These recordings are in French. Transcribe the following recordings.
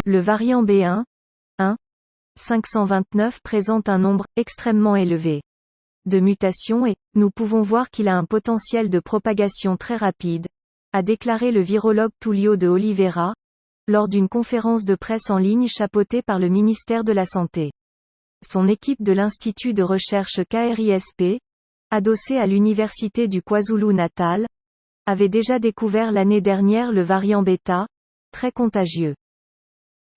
Le variant B.1.529 présente un nombre extrêmement élevé de mutations et nous pouvons voir qu'il a un potentiel de propagation très rapide, a déclaré le virologue Tullio de Oliveira, lors d'une conférence de presse en ligne chapeautée par le ministère de la Santé. Son équipe de l'Institut de recherche KRISP, adossée à l'Université du KwaZulu-Natal, avait déjà découvert l'année dernière le variant bêta, très contagieux.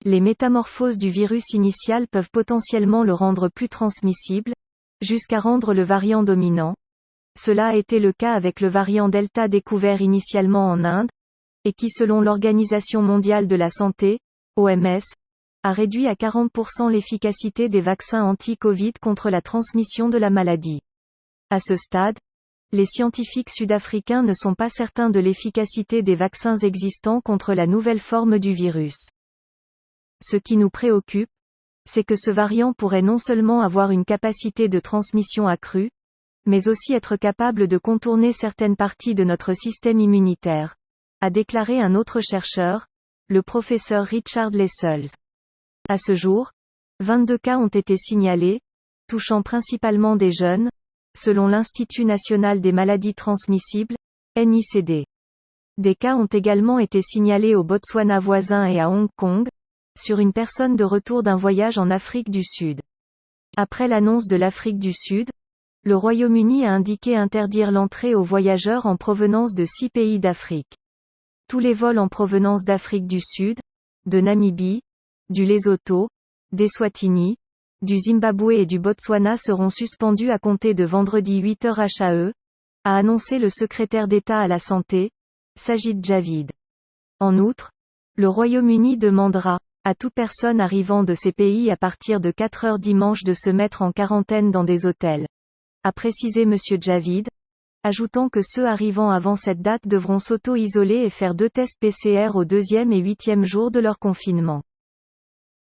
Les métamorphoses du virus initial peuvent potentiellement le rendre plus transmissible, jusqu'à rendre le variant dominant. Cela a été le cas avec le variant Delta découvert initialement en Inde, et qui selon l'Organisation mondiale de la santé, OMS, a réduit à 40% l'efficacité des vaccins anti-Covid contre la transmission de la maladie. À ce stade, les scientifiques sud-africains ne sont pas certains de l'efficacité des vaccins existants contre la nouvelle forme du virus. Ce qui nous préoccupe, c'est que ce variant pourrait non seulement avoir une capacité de transmission accrue, mais aussi être capable de contourner certaines parties de notre système immunitaire, a déclaré un autre chercheur, le professeur Richard Lessels. À ce jour, 22 cas ont été signalés, touchant principalement des jeunes, selon l'Institut national des maladies transmissibles, NICD. Des cas ont également été signalés au Botswana voisin et à Hong Kong, sur une personne de retour d'un voyage en Afrique du Sud. Après l'annonce de l'Afrique du Sud, le Royaume-Uni a indiqué interdire l'entrée aux voyageurs en provenance de 6 pays d'Afrique. Tous les vols en provenance d'Afrique du Sud, de Namibie, du Lesotho, d'Eswatini, du Zimbabwe et du Botswana seront suspendus à compter de vendredi 8h HAE, a annoncé le secrétaire d'État à la Santé, Sajid Javid. En outre, le Royaume-Uni demandera à toute personne arrivant de ces pays à partir de 4h dimanche de se mettre en quarantaine dans des hôtels, a précisé M. Javid, ajoutant que ceux arrivant avant cette date devront s'auto-isoler et faire 2 tests PCR au 2e et 8e jour de leur confinement.